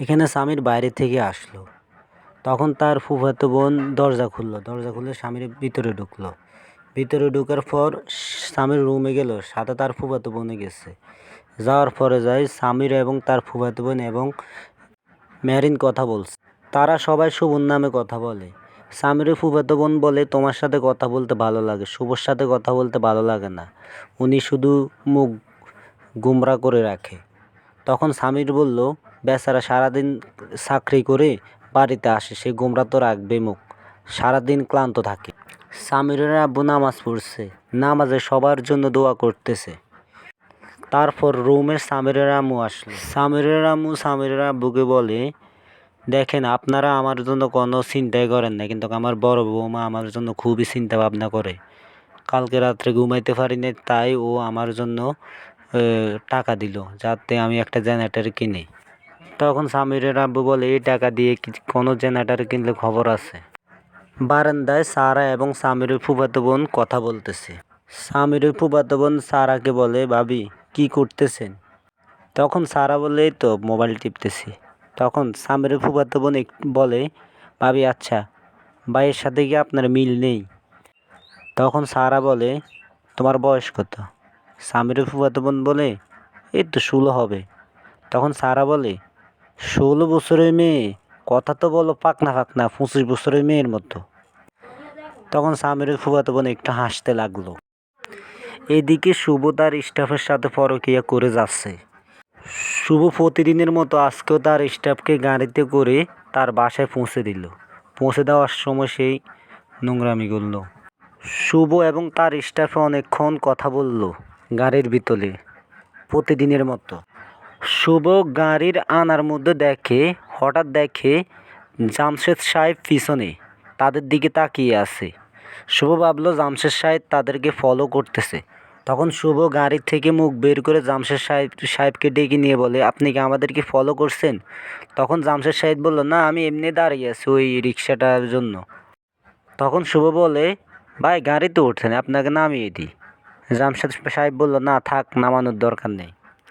এখানে স্বামীর বাইরে থেকে আসলো। তখন তার ফুফাতো বোন দরজা খুললো। দরজা খুলে স্বামীর ভিতরে ঢুকলো। ভিতরে ঢোকার পর স্বামীর রুমে গেল, সাথে তার ফুফাতো বোনে গেছে। যাওয়ার পরে যায় স্বামীর এবং তার ফুফাতো বোন এবং মেরিন কথা বলছে। তারা সবাই শুভর নামে কথা বলে। স্বামীর ফুফাতো বোন বলে, তোমার সাথে কথা বলতে ভালো লাগে, শুভর সাথে কথা বলতে ভালো লাগে না, উনি শুধু মুখ গুমরা করে রাখে। তখন স্বামীর বলল, বেচারা সারাদিন চাকরি করে বাড়িতে আসে, সে গোমরা তো রাখবে মুখ, সারাদিন ক্লান্ত থাকে। স্বামীরের আব্বু নামাজ পড়ছে, নামাজে সবার জন্য দোয়া করতেছে। তারপর রুমের স্বামীরের আম্মু আসলো। স্বামীরের আম্মু স্বামীরের আব্বুকে বলে, দেখেন আপনারা আমার জন্য কোনো চিন্তাই করেন না, কিন্তু আমার বড় বৌমা আমার জন্য খুবই চিন্তা ভাবনা করে। কালকে রাত্রে ঘুমাইতে পারিনি, তাই ও আমার জন্য টাকা দিল যাতে আমি একটা জেনারেটর কিনি। তখন স্বামীরের আব্বু বলে, এই টাকা দিয়ে কোনো জেনারেটর কিনলে খবর আছে। বারান্দায় সারা এবং স্বামীর ফুফাতো বোন কথা বলতেছে। স্বামীর ফুফাতো বোন সারাকে বলে, ভাবি কি করতেছেন? তখন সারা বলে, এই তো মোবাইল টিপতেছি। তখন স্বামীর ফুফাতো বোন বলে, ভাবি আচ্ছা ভাইয়ের সাথে কি আপনার মিল নেই? তখন সারা বলে, তোমার বয়স কত? স্বামীর ফুফাতো বোন বলে, এই তো 16 হবে। তখন সারা বলে, 16 বছরের মেয়ে, কথা তো বলো পাকনা পাকনা 25 বছরের মেয়ের মতো। তখন স্বামীর ফুফাতো বোন একটু হাসতে লাগলো। এদিকে শুভ তার স্টাফের সাথে পরকীয়া করে যাচ্ছে। শুভ প্রতিদিনের মতো আজকেও তার স্টাফকে গাড়িতে করে তার বাসায় পৌঁছে দিল। পৌঁছে দেওয়ার সময় সেই নোংরামি করল। শুভ এবং তার স্টাফে অনেকক্ষণ কথা বলল গাড়ির ভিতরে, প্রতিদিনের মতো। শুভ গাড়ির আনার মধ্যে হঠাৎ দেখে জামশেদ সাহেব পিছনে তাদের দিকে তাকিয়ে আছে। শুভ ভাবল জামশেদ সাহেব তাদেরকে ফলো করতেছে। তখন শুভ গাড়ির থেকে মুখ বের করে জামশেদ সাহেবকে ডেকে নিয়ে বলে, আপনি কি আমাদেরকে ফলো করছেন? তখন জামশেদ সাহেব বলল, না আমি এমনি দাঁড়িয়ে আছি ওই রিক্সাটার জন্য। তখন শুভ বলে, ভাই গাড়িতে উঠছেন, আপনাকে নামিয়ে দিই। জামশেদ সাহেব বলল, না থাক, নামানোর দরকার নেই,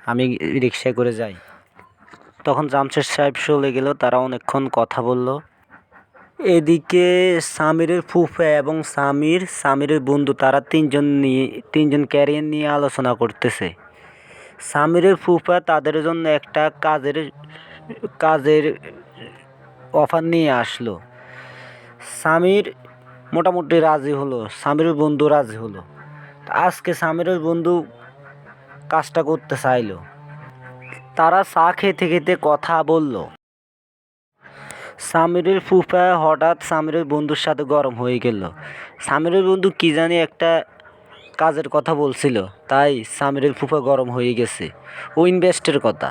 আমি রিক্সায় করে যাই। তখন জামশেদ সাহেব চলে গেল। তারা অনেকক্ষণ কথা বলল। এদিকে সামিরের ফুফা এবং সামিরের বন্ধু, তারা তিনজন ক্যারিয়ার নিয়ে আলোচনা করতেছে। সামিরের ফুফা তাদের জন্য একটা কাজের অফার নিয়ে আসলো। সামির মোটামুটি রাজি হলো, সামিরের বন্ধু রাজি হলো। আজকে সামিরের বন্ধু কাজটা করতে চাইলো। তারা চা খেতে খেতে কথা বলল। সামিরের ফুফা হঠাৎ সামিরের বন্ধুর সাথে গরম হয়ে গেল। সামিরের বন্ধু কি জানি একটা কাজের কথা বলছিল, তাই সামিরের ফুফা গরম হয়ে গেছে। ও ইনভেস্টের কথা।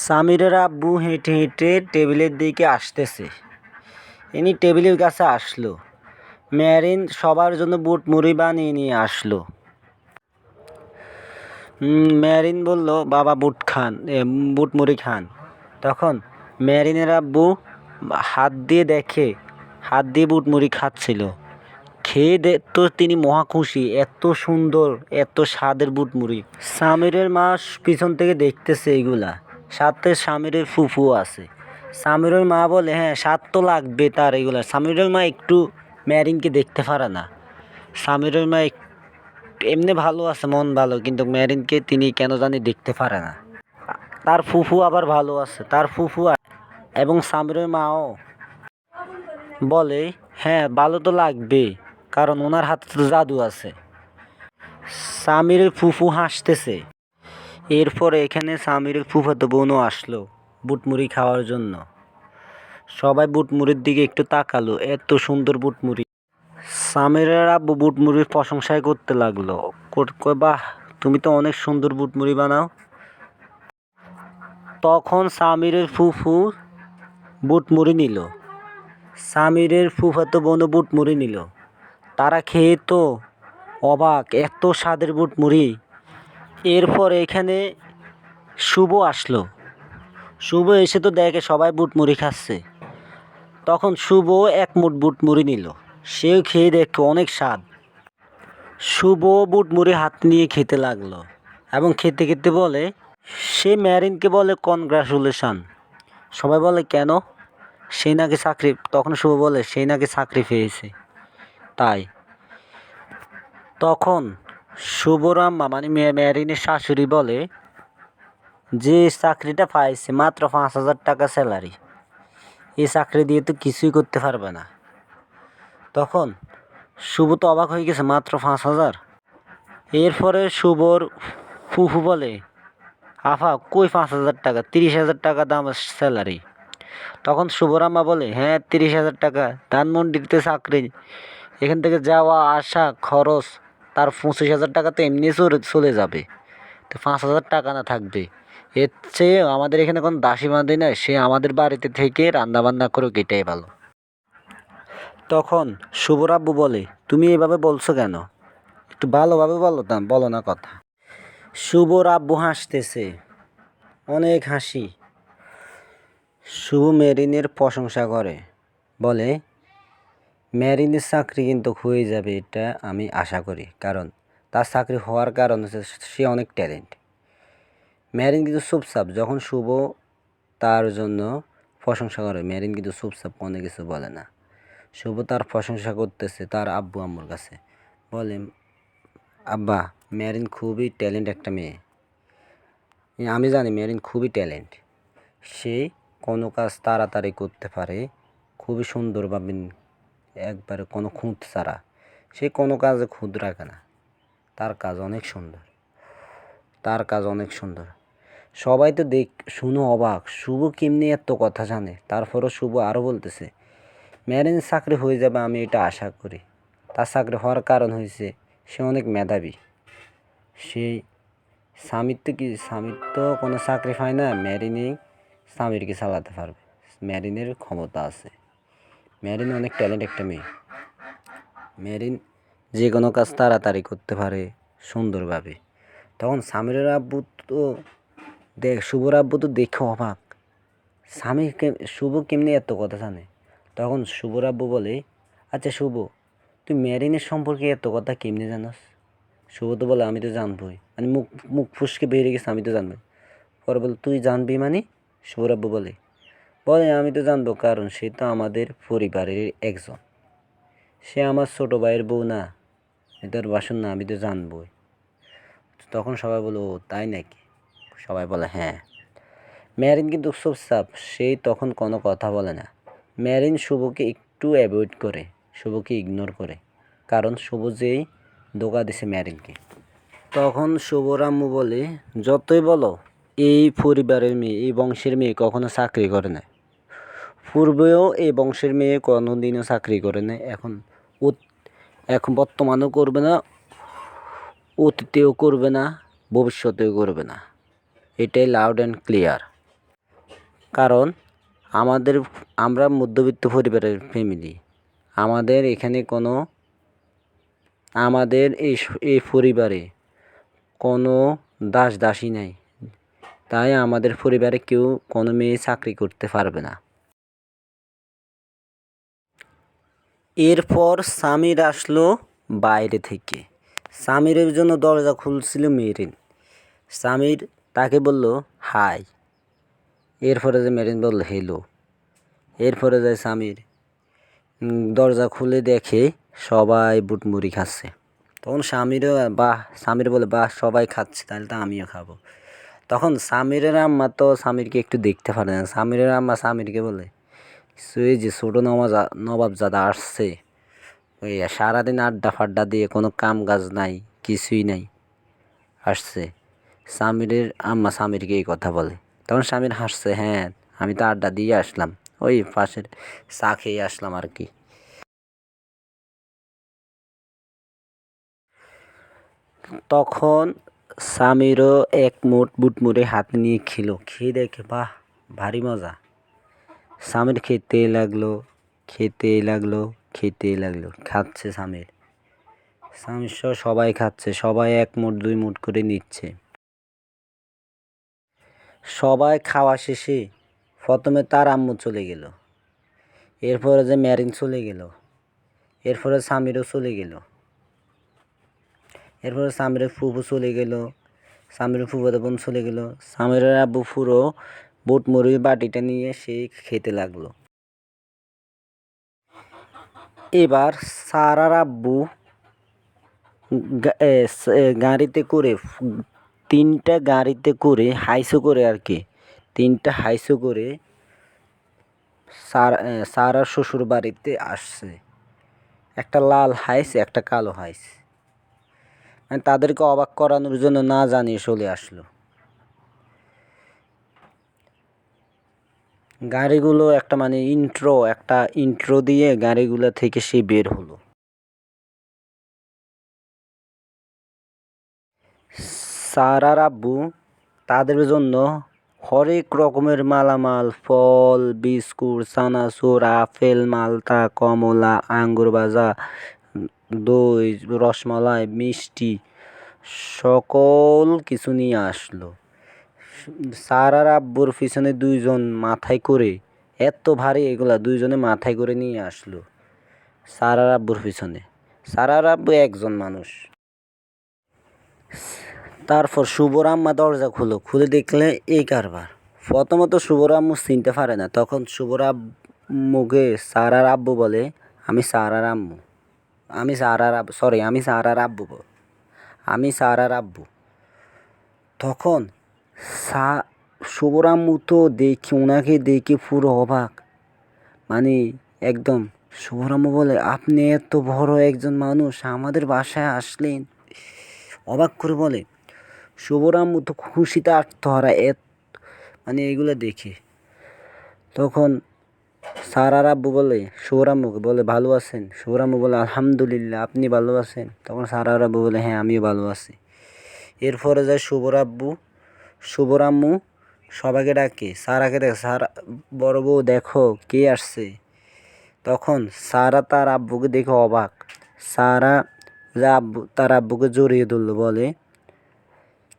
সামিরের আব্বু হেঁটে হেঁটে টেবিলের দিকে আসতেছে। ইনি টেবিলের কাছে আসলো। মেরিন সবার জন্য বুট মুড়ি বানিয়ে নিয়ে আসলো। মেরিন বলল, বাবা বুট মুড়ি খান। তখন মেরিনের আব্বু হাত দিয়ে বুট মুড়ি খাচ্ছিল। খেয়ে তো তিনি মহা খুশি, এত সুন্দর এত স্বাদের বুট মুড়ি। সামিরের মা পিছন থেকে দেখতেছে এগুলা, সাথে সামিরের ফুফু আছে। সামিরের মা বলে, হ্যাঁ স্বাদ তো লাগবে তার এগুলা। সামিরের মা একটু মেরিনকে দেখতে পারে না। সামিরের মা এমনি ভালো আছে, মন ভালো, কিন্তু মেরিনকে তিনি কেন জানি দেখতে পারে না। তার ফুফু আবার ভালো আছে। তার ফুফু এবং সামিরের মাও বলে, হ্যাঁ ভালো তো লাগবে, কারণ ওনার হাতে তো জাদু আছে। সামিরের ফুফু হাসতেছে। এরপরে এখানে সামিরের ফুফাতো বোনও আসলো বুটমুড়ি খাওয়ার জন্য। সবাই বুটমুড়ির দিকে একটু তাকালো, এত সুন্দর বুটমুড়ি। সামিরের আব্বু বুটমুড়ির প্রশংসাই করতে লাগলো, বাহ তুমি তো অনেক সুন্দর বুটমুড়ি বানাও। তখন সামিরের ফুফু বুটমুড়ি নিল। সামিরের ফুফাতো বোনও বুটমুড়ি নিল। তারা খেয়ে তো অবাক, এত স্বাদের বুটমুড়ি। এরপর এখানে শুভ আসলো। শুভ এসে তো দেখে সবাই বুটমুড়ি খাচ্ছে। তখন শুভ এক মুঠ বুটমুড়ি নিল। সেও খেয়ে দেখে অনেক স্বাদ। শুভ বুটমুড়ি হাত নিয়ে খেতে লাগলো এবং খেতে খেতে বলে, সে মেরিনকে বলে কনগ্রাচুলেশন। সবাই বলে কেন? সেই নাকি চাকরি, তখন শুভ বলে সেই নাকি চাকরি পেয়েছে তাই। তখন শুভর আম্মা মানে মেরিনের শাশুড়ি বলে যে চাকরিটা পাইছে মাত্র 5,000 টাকা স্যালারি, এই চাকরি দিয়ে তো কিছুই করতে পারবে না। তখন শুভ তো অবাক হয়ে গেছে, মাত্র 5,000। এরপরে শুভর ফুফু বলে আফা কই 5,000 টাকা, 30,000 টাকা দাম স্যালারি। তখন শুভর আম্মা বলে হ্যাঁ 30,000 টাকা, ধানমন্ডিতে চাকরি, এখান থেকে যাওয়া আসা খরচ তার 25,000 টাকা তো এমনি চলে যাবে, তো 5,000 টাকা না থাকবে। এর চেয়ে আমাদের এখানে কোনো দাসী বাঁধি না, সে আমাদের বাড়িতে থেকে রান্নাবান্না করে এটাই ভালো। তখন শুভর আব্বু বলে তুমি এভাবে বলছো কেন, একটু ভালোভাবে বলো না কথা। শুভর আব্বু হাসতেছে, অনেক হাসি। শুভ মেরিনের প্রশংসা করে, বলে মেরিনের চাকরি কিন্তু হয়ে যাবে, এটা আমি আশা করি, কারণ তার চাকরি হওয়ার কারণ হচ্ছে সে অনেক ট্যালেন্ট। মেরিন কিন্তু চুপচাপ, যখন শুভ তার জন্য প্রশংসা করে মেরিন কিন্তু চুপচাপ কোনো কিছু বলে না। শুভ তার প্রশংসা করতেছে তার আব্বু আম্মুর কাছে, বলে আব্বা মেরিন খুবই ট্যালেন্ট একটা মেয়ে, আমি জানি মেরিন খুবই ট্যালেন্ট, সে কোনো কাজ তাড়াতাড়ি করতে পারে, খুবই সুন্দরভাবে, একবারে কোনো খুঁত ছাড়া, সে কোনো কাজে খুঁত রাখে না, তার কাজ অনেক সুন্দর, তার কাজ অনেক সুন্দর। সবাই তো শুনো অবাক, শুভ কেমনি এত কথা জানে। তারপরও শুভ আরও বলতেছে মেরিন চাকরি হয়ে যাবে, আমি এটা আশা করি। তার চাকরি হওয়ার কারণ হয়েছে সে অনেক মেধাবী। সেই স্বামীর তো কোনো চাকরি পায় না, মেরিনই স্বামীরকে চালাতে পারবে, মেরিনের ক্ষমতা আছে। মেরিন অনেক ট্যালেন্ট একটা মেয়ে, মেরিন যে কোনো কাজ তাড়াতাড়ি করতে পারে সুন্দরভাবে। তখন স্বামীরের আব্বু তো শুভর আব্বু তো দেখে অবাক, শুভ কেমনি এত কথা জানে। তখন শুভর আব্বু বলে আচ্ছা শুভ, তুই মেরিনের সম্পর্কে এত কথা কেমনি জানাস? শুভ তো বলে আমি তো জানবই, মানে মুখ মুখ ফুসকে বেরিয়ে গেছে, আমি তো জানবই। পরে বলে তুই জানবি মানে? শুভর আব্বু বলে আমি তো জানবো, কারণ সে তো আমাদের পরিবারের একজন, সে আমার ছোটো ভাইয়ের বউ না, এটার বাসন না, আমি তো জানবই। তখন সবাই বলে ও তাই নাকি? সবাই বলে হ্যাঁ। মেরিন কিন্তু চুপচাপ, সেই তখন কোনো কথা বলে না। মেরিন শুভকে একটু অ্যাভয়েড করে, শুভকে ইগনোর করে, কারণ শুভ যেই ধোঁকা দিছে মেরিনকে। তখন শুভর আম্মু বলে যতই বলো এই পরিবারের মেয়ে, এই বংশের মেয়ে কখনো চাকরি করে না, পূর্বেও এই বংশের মেয়ে কোনো দিনও চাকরি করে না, এখন বর্তমানেও করবে না, অতীতেও করবে না, ভবিষ্যতেও করবে না, এটাই লাউড অ্যান্ড ক্লিয়ার। কারণ আমরা মধ্যবিত্ত পরিবারের ফ্যামিলি, আমাদের এখানে আমাদের এই পরিবারে কোনো দাসী নাই, তাই আমাদের পরিবারে কেউ কোনো মেয়ে চাকরি করতে পারবে না। এরপর সামির আসলো বাইরে থেকে, সামিরের জন্য দরজা খুলছিল মেরিন। সামির তাকে বলল হাই, এরপরে যে মেরিন বলল হ্যালো। এরপরে যায় সামির, দরজা খুলে দেখে সবাই বুটমুড়ি খাচ্ছে। তখন সামির বলে বাহ সবাই খাচ্ছে, তাহলে তো আমিও খাবো। তখন সামিরের আম্মা তো সামিরকে একটু দেখতে পারে না, সামিরের আম্মা সামিরকে বলে এই যে ছোটো নবাবজাদা আসছে, ওই সারাদিন আড্ডা ফাড্ডা দিয়ে কোনো কাম কাজ নাই, কিছুই নাই, আসছে। সামিরের আম্মা সামিরকে এই কথা বলে। তখন সামির হাসছে, হ্যাঁ আমি তো আড্ডা দিয়ে আসলাম, ওই পাশের চা খেয়ে আসলাম আর কি। তখন সামিরও এক মুঠ বুটমুড়ে হাতে নিয়ে খেয়ে দেখে বাহ ভারী মজা। সামির খেতে লাগলো, খাচ্ছে সামির সহ সবাই খাচ্ছে, সবাই এক মুঠ দুই মুঠ করে নিচ্ছে। সবাই খাওয়া শেষে প্রথমে তার আম্মু চলে গেল, এরপরে যে মেরিন চলে গেল, এরপরে সামিরও চলে গেল, এরপরে সামিরের ফুফু চলে গেল, সামিরের ফুফাতো বোন চলে গেল। সামিরের আব্বু পুরো বুট মুড়ির বাটিটা নিয়ে সে খেতে লাগলো। এবার সারার আব্বু গাড়িতে করে 3টা গাড়িতে করে হাইসো করে আর কি 3টা হাইসো করে সারার শ্বশুর বাড়িতে আসছে। একটা লাল হাইস, একটা কালো হাইস। মানে তাদেরকে অবাক করানোর জন্য না জানিয়ে চলে আসলো। গাড়িগুলো একটা ইন্ট্রো দিয়ে গাড়িগুলো থেকে সে বের হলো। সারার আব্বু তাদের জন্য হরেক রকমের মালামাল, ফল, বিস্কুট, চানাচুর, আপেল, মালটা, কমলা, আঙ্গুর ভাজা, দই, রসমালাই, মিষ্টি সকল কিছু নিয়ে আসলো। সারার আব্বুর পিছনে 2জন মাথায় করে, এত ভারী এগুলা 2জনে মাথায় করে নিয়ে আসলো সারার আব্বুর পিছনে। সারার আব্বু একজন মানুষ। তারপর শুভর আম্মা দরজা খুলে দেখলে এই কারবার। প্রথমত শুভর আম্মু চিনতে পারে না। তখন শুভর আম্মুকে সারার আব্বু বলে, আমি সারার আব্বু। তখন শুভর আম্মু তো ওনাকে দেখে পুরো অবাক, মানে একদম। শুভর আম্মু বলে, আপনি এত বড় একজন মানুষ আমাদের বাসায় আসলেন? অবাক করে বলে। শুভর আম্মু তো খুশিতে আত্মহারা, মানে এগুলো দেখে। তখন সারার আব্বু বলে শুভর আম্মুকে বলে, ভালো আছেন? শুভর আম্মু বলে, আলহামদুলিল্লাহ, আপনি ভালো আছেন? তখন সারার আব্বু বলে, হ্যাঁ আমিও ভালো আছি। এরপরে যায় শুভর আম্মু সবাইকে ডাকে, সারাকে দেখে, সারা বড় বউ দেখো কে আসছে। তখন সারা তার আব্বুকে দেখে অবাক। সারা তার আব্বুকে জড়িয়ে ধরলো, বলে,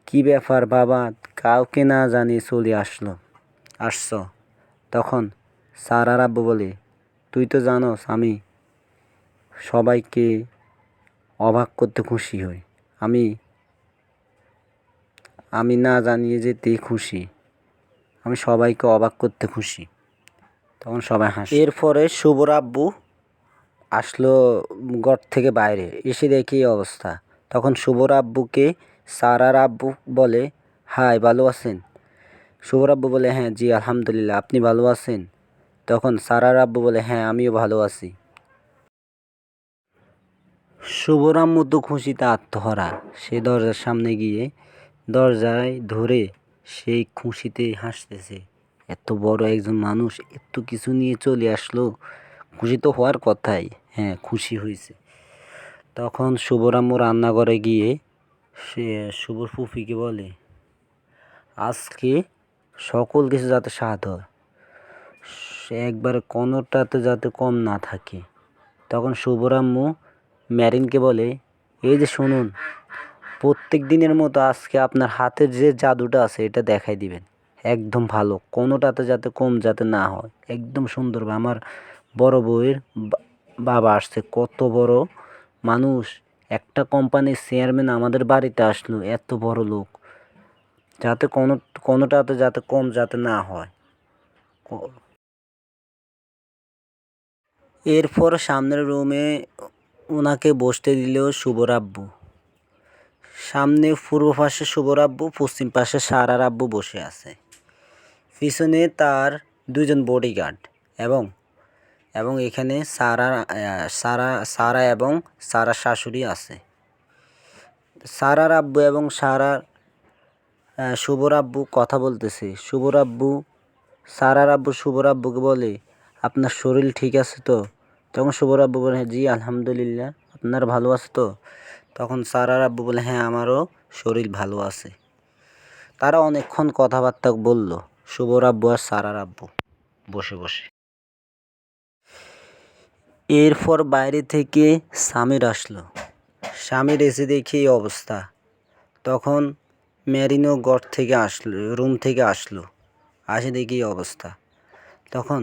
কি ব্যাপার বাবা, কাউকে না জানিয়ে চলে আসছ? তখন সারার আব্বু বলে, তুই তো জানোস আমি সবাইকে অবাক করতে খুশি হই। আমি না জানিয়ে যেতে খুশি। আমি সবাইকে অবাক করতে খুশি। তখন সবাই হাসে। এরপরে শুভর আব্বু আসলো ঘর থেকে বাইরে, এসে দেখি এই অবস্থা। তখন শুভর আব্বুকে সারার আব্বু বলে, হাই, ভালো আছেন? শুভর আব্বু বলে, হ্যাঁ জি আলহামদুলিল্লাহ, আপনি ভালো আছেন? তখন সারার আব্বু বলে, হ্যাঁ আমিও ভালো আছি। শুভর আম্মু তো খুশিতে আত্মহারা। সে দরজার সামনে গিয়ে দরজায় ধরে সেই খুশিতে হাসতেছে। এত বড় একজন মানুষ এত কিছু নিয়ে চলে আসলো, খুশি তো হওয়ার কথাই। হ্যাঁ, খুশি হয়েছে। তখন শুভর আম্মু রান্নাঘরে গিয়ে সে শুভর ফুফিকে বলে, আজকে সকল কিছু যাতে স্বাদ হয়, সে একবারে কোনোটাতে যাতে কম না থাকে। তখন শুভর আম্মু ম্যারিনকে বলে, এই যে শুনুন, প্রত্যেক দিনের মতো আজকে আপনার হাতের যে জাদুটা আছে এটা দেখাই দিবেন। একদম ভালো, কোনোটাতে যাতে কম যাতে না হয়, একদম সুন্দরভাবে। আমার বড় বউয়ের বাবা আসছে, কত বড় মানুষ, একটা কোম্পানির চেয়ারম্যান আমাদের বাড়িতে আসলো, এত বড় লোক, যাতে কোনোটাতে যাতে কম যাতে না হয়। এরপর সামনের রুমে ওনাকে বসতে দিল শুভর আব্বু। সামনে পূর্ব পাশে শুভর আব্বু, পশ্চিম পাশে সারার আব্বু বসে আছে। পিছনে তার 2জন বডিগার্ড এবং এখানে সারা এবং সারার শাশুড়ি আছে। সারার আব্বু এবং শুভর আব্বু কথা বলতেছে। সারার আব্বু শুভর আব্বুকে বলে, আপনার শরীর ঠিক আছে তো? তখন শুভর আব্বু বলে, জি আলহামদুলিল্লাহ, আপনার ভালো আছে তো? তখন সারার আব্বু বলে, হ্যাঁ আমারও শরীর ভালো আছে। তারা অনেকক্ষণ কথাবার্তা বলল, শুভর আব্বু আর সারার আব্বু বসে বসে। এরপর বাইরে থেকে সামির আসলো। সামির এসে দেখি এই অবস্থা। তখন ম্যারিনও রুম থেকে আসলো, আসে দেখি এই অবস্থা। তখন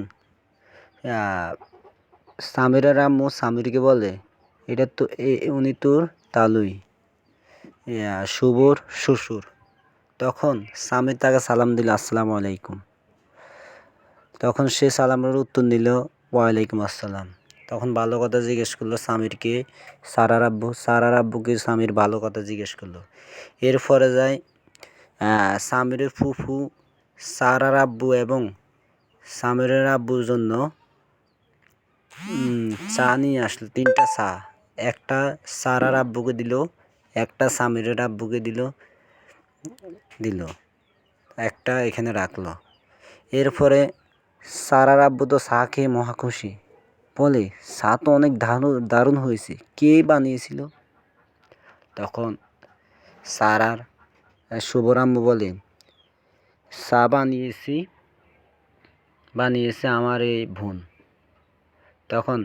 সামিরের আম্মু সামিরকে বলে, উনি তোর তালুই, শুভর শ্বশুর। তখন সামির তাকে সালাম দিল, আসসালামু আলাইকুম। তখন সে সালামের উত্তর দিল, ওয়ালাইকুম আসসালাম। তখন ভালো কথা জিজ্ঞেস করলো সামিরকে সারার আব্বুকে সামির ভালো কথা জিজ্ঞেস করলো। এরপরে যায় সামিরের ফুফু সারার আব্বু এবং সামিরের আব্বুর জন্য চা নিয়ে আসলো, 3টা চা। একটা সারার আব্বুকে দিল, একটা সামিরের আব্বুকে দিল, একটা এখানে রাখলো। এরপরে সারার আব্বু তো চা খেয়ে মহা খুশি, বলে চা তো অনেক দারুণ হয়েছে, কে বানিয়েছিল? তখন সারার শুভর আম্মু বলে, চা বানিয়েছে আমার এই বোন। তখন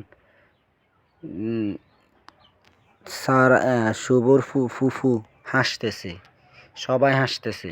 শুভর ফুফু হাসতেছে, সবাই হাসতেছে।